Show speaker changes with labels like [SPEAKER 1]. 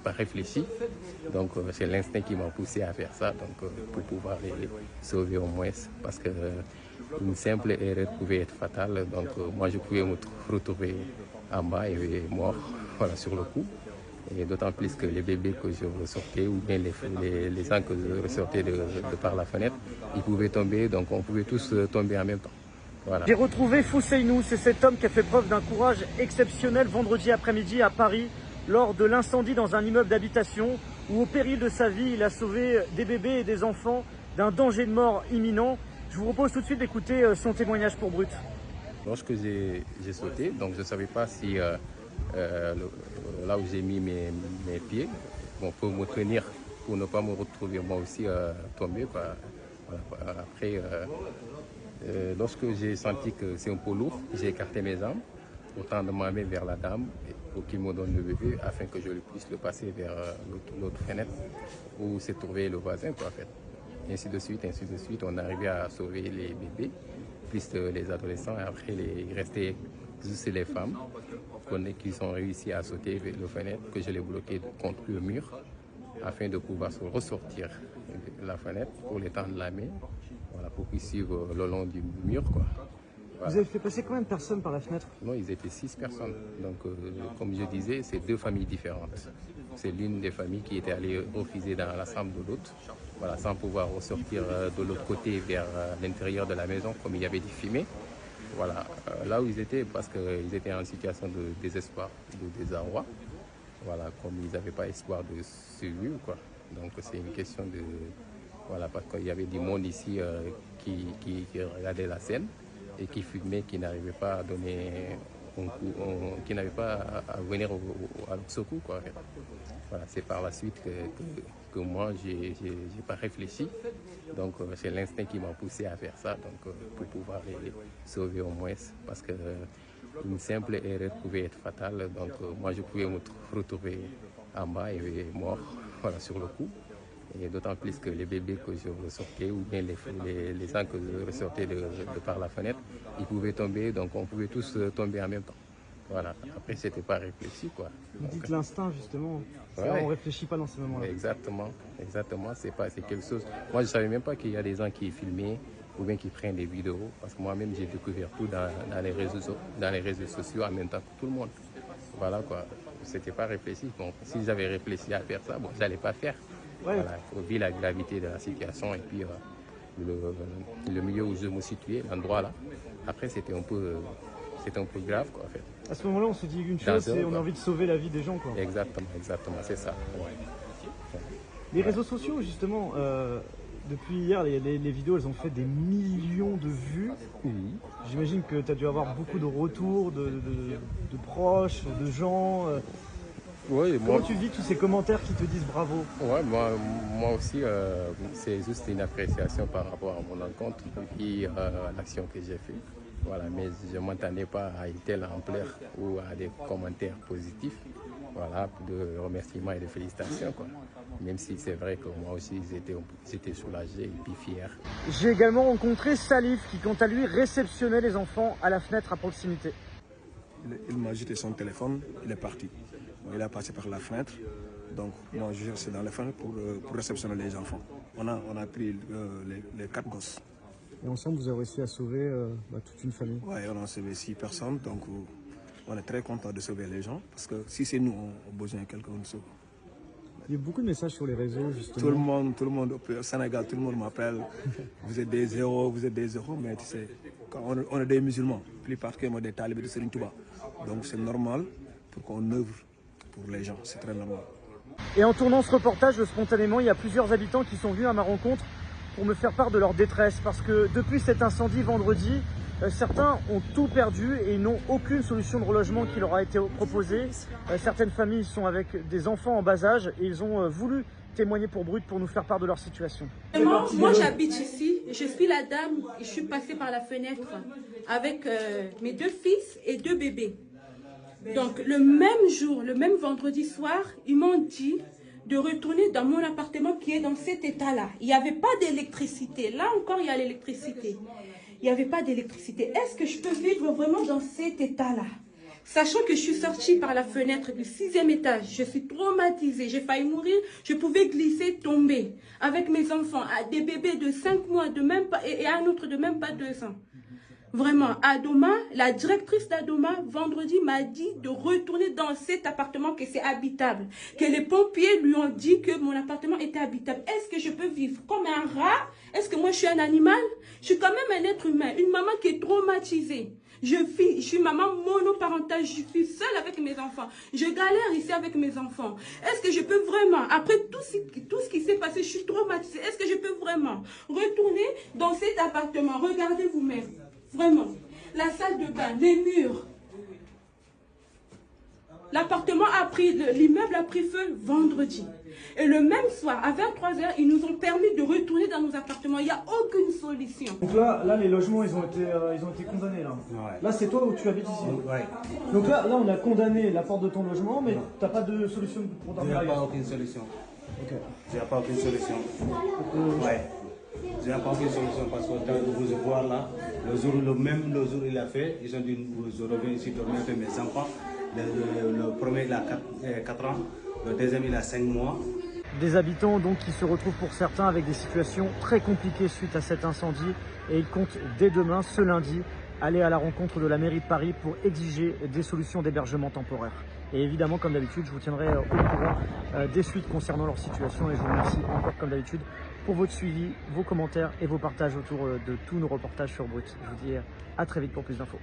[SPEAKER 1] pas réfléchi. Donc c'est l'instinct qui m'a poussé à faire ça, donc pour pouvoir les sauver au moins, parce que une simple erreur pouvait être fatale. Donc moi je pouvais me retrouver en bas et mort, voilà, sur le coup. Et d'autant plus que les bébés que je ressortais, ou bien les gens que je ressortais de par la fenêtre, ils pouvaient tomber, donc on pouvait tous tomber en même temps. Voilà.
[SPEAKER 2] J'ai retrouvé Fousseinou, c'est cet homme qui a fait preuve d'un courage exceptionnel vendredi après-midi à Paris, lors de l'incendie dans un immeuble d'habitation, où au péril de sa vie, il a sauvé des bébés et des enfants d'un danger de mort imminent. Je vous propose tout de suite d'écouter son témoignage pour Brut.
[SPEAKER 1] Lorsque j'ai sauté, donc je ne savais pas si là où j'ai mis mes pieds, bon, pour me tenir, pour ne pas me retrouver moi aussi tombé, quoi. Voilà. Après, lorsque j'ai senti que c'est un peu lourd, j'ai écarté mes jambes pour tendre ma main vers la dame pour qu'il me donne le bébé afin que je puisse le passer vers l'autre fenêtre où s'est trouvé le voisin, quoi, en fait. Ainsi de suite, on arrivait à sauver les bébés, plus les adolescents. Et après, il restait juste les femmes qui ont réussi à sauter vers le fenêtre, que je l'ai bloqué contre le mur afin de pouvoir se ressortir de la fenêtre pour les tendre la main, voilà, pour qu'ils suivent le long du mur, quoi. Voilà.
[SPEAKER 2] Vous avez fait passer combien de personnes par la fenêtre?
[SPEAKER 1] Non, ils étaient 6 personnes. Donc, comme je disais, c'est 2 familles différentes. C'est l'une des familles qui était allée refuser dans la chambre de l'autre, voilà, sans pouvoir ressortir de l'autre côté vers l'intérieur de la maison, comme il y avait des fumées. Voilà, là où ils étaient, parce qu'ils étaient en situation de désespoir, de désarroi. Voilà, comme ils n'avaient pas espoir de survivre, quoi. Donc, c'est une question de... Voilà, parce qu'il y avait du monde ici qui regardait la scène et qui fumait, qui n'arrivait pas à donner un coup, qui n'avait pas à venir à leur secours, quoi. Voilà, c'est par la suite que moi, j'ai pas réfléchi. Donc, c'est l'instinct qui m'a poussé à faire ça, donc pour pouvoir les sauver au moins, parce que une simple erreur pouvait être fatale. Donc, moi, je pouvais me retrouver en bas et mort, voilà, sur le coup. Et d'autant plus que les bébés que je ressortais, ou bien les gens que je ressortais de par la fenêtre, ils pouvaient tomber, donc on pouvait tous tomber en même temps. Voilà. Après, c'était pas réfléchi, quoi.
[SPEAKER 2] Vous dites l'instinct, justement.
[SPEAKER 1] Ouais.
[SPEAKER 2] On ne réfléchit pas dans ces moments-là.
[SPEAKER 1] Exactement. C'est quelque chose. Moi, je ne savais même pas qu'il y a des gens qui filmaient ou bien qui prennent des vidéos, parce que moi-même, j'ai découvert tout dans les réseaux sociaux en même temps que tout le monde. Voilà, quoi. C'était pas réfléchi. Bon, si j'avais réfléchi à faire ça, bon, je n'allais pas faire.
[SPEAKER 2] Ouais.
[SPEAKER 1] Voilà, il faut vivre la gravité de la situation et puis le milieu où je me situais, l'endroit là. Après, c'était un peu grave, quoi, en fait.
[SPEAKER 2] À ce moment-là, on se dit une chose, c'est on a envie de sauver la vie des gens, quoi.
[SPEAKER 1] Exactement, c'est ça. Ouais.
[SPEAKER 2] Les réseaux sociaux, justement, depuis hier, les vidéos, elles ont fait des millions de vues.
[SPEAKER 1] Oui.
[SPEAKER 2] J'imagine que tu as dû avoir beaucoup de retours de proches, de gens.
[SPEAKER 1] Oui,
[SPEAKER 2] Comment tu vis tous ces commentaires qui te disent bravo?
[SPEAKER 1] Ouais, moi aussi, c'est juste une appréciation par rapport à mon rencontre et puis à l'action que j'ai faite. Voilà, mais je ne m'attendais pas à une telle ampleur ou à des commentaires positifs, voilà, de remerciements et de félicitations, quoi. Même si c'est vrai que moi aussi, j'étais soulagé et puis fier.
[SPEAKER 2] J'ai également rencontré Salif qui, quant à lui, réceptionnait les enfants à la fenêtre à proximité.
[SPEAKER 3] Il m'a jeté son téléphone, il est parti. Il a passé par la fenêtre, donc moi je restais dans la fenêtre pour réceptionner les enfants. On a pris les 4 gosses.
[SPEAKER 2] Et ensemble, vous avez réussi à sauver toute une famille.
[SPEAKER 3] Oui, on a sauvé 6 personnes, donc on est très content de sauver les gens, parce que si c'est nous, on a besoin de quelqu'un de sauver.
[SPEAKER 2] Il y a beaucoup de messages sur les réseaux, justement.
[SPEAKER 3] Tout le monde au Sénégal, tout le monde m'appelle. Vous êtes des héros, mais tu sais, quand on est des musulmans, plus particulièrement des talibés de Serigne Touba. Donc c'est normal pour qu'on œuvre pour les gens, c'est très normal.
[SPEAKER 2] Et en tournant ce reportage, spontanément, il y a plusieurs habitants qui sont venus à ma rencontre pour me faire part de leur détresse. Parce que depuis cet incendie vendredi, certains ont tout perdu et ils n'ont aucune solution de relogement qui leur a été proposée. Certaines familles sont avec des enfants en bas âge et ils ont voulu témoigner pour Brut pour nous faire part de leur situation.
[SPEAKER 4] Moi j'habite ici, je suis la dame et je suis passée par la fenêtre avec mes 2 fils et 2 bébés. Donc le même jour, le même vendredi soir, ils m'ont dit de retourner dans mon appartement qui est dans cet état-là. Il n'y avait pas d'électricité. Là encore, il y a l'électricité. Il n'y avait pas d'électricité. Est-ce que je peux vivre vraiment dans cet état-là? Sachant que je suis sortie par la fenêtre du 6e étage, je suis traumatisée, j'ai failli mourir, je pouvais glisser, tomber avec mes enfants, des bébés de 5 mois de même pas, et un autre de même pas 2 ans. Vraiment, Adoma, la directrice d'Adoma, vendredi m'a dit de retourner dans cet appartement, que c'est habitable. Que les pompiers lui ont dit que mon appartement était habitable. Est-ce que je peux vivre comme un rat? Est-ce que moi je suis un animal? Je suis quand même un être humain, une maman qui est traumatisée. Je suis maman monoparentale, je suis seule avec mes enfants. Je galère ici avec mes enfants. Est-ce que je peux vraiment, après tout ce qui s'est passé, je suis traumatisée. Est-ce que je peux vraiment retourner dans cet appartement? Regardez vous-même. Vraiment. La salle de bain, les murs. L'appartement a pris, l'immeuble a pris feu vendredi. Et le même soir, à 23 h, ils nous ont permis de retourner dans nos appartements. Il n'y a aucune solution.
[SPEAKER 2] Donc là, les logements, ils ont été condamnés là. Ouais. Là, c'est toi où tu habites ici.
[SPEAKER 5] Ouais.
[SPEAKER 2] Donc là, on a condamné la porte de ton logement, mais tu n'as pas de solution pour dormir.
[SPEAKER 5] Il n'y a pas aucune solution.
[SPEAKER 2] Ok.
[SPEAKER 5] Il n'y a pas aucune solution. Ouais. Il n'y a pas aucune solution parce que vous voyez là, le jour il a fait, ils ont dit je reviens ici dormir avec mes enfants. Le premier il a 4 ans, le deuxième il a 5 mois.
[SPEAKER 2] Des habitants donc qui se retrouvent pour certains avec des situations très compliquées suite à cet incendie et ils comptent dès demain, ce lundi, aller à la rencontre de la mairie de Paris pour exiger des solutions d'hébergement temporaire. Et évidemment, comme d'habitude, je vous tiendrai au courant des suites concernant leur situation et je vous remercie encore comme d'habitude pour votre suivi, vos commentaires et vos partages autour de tous nos reportages sur Brut. Je vous dis à très vite pour plus d'infos.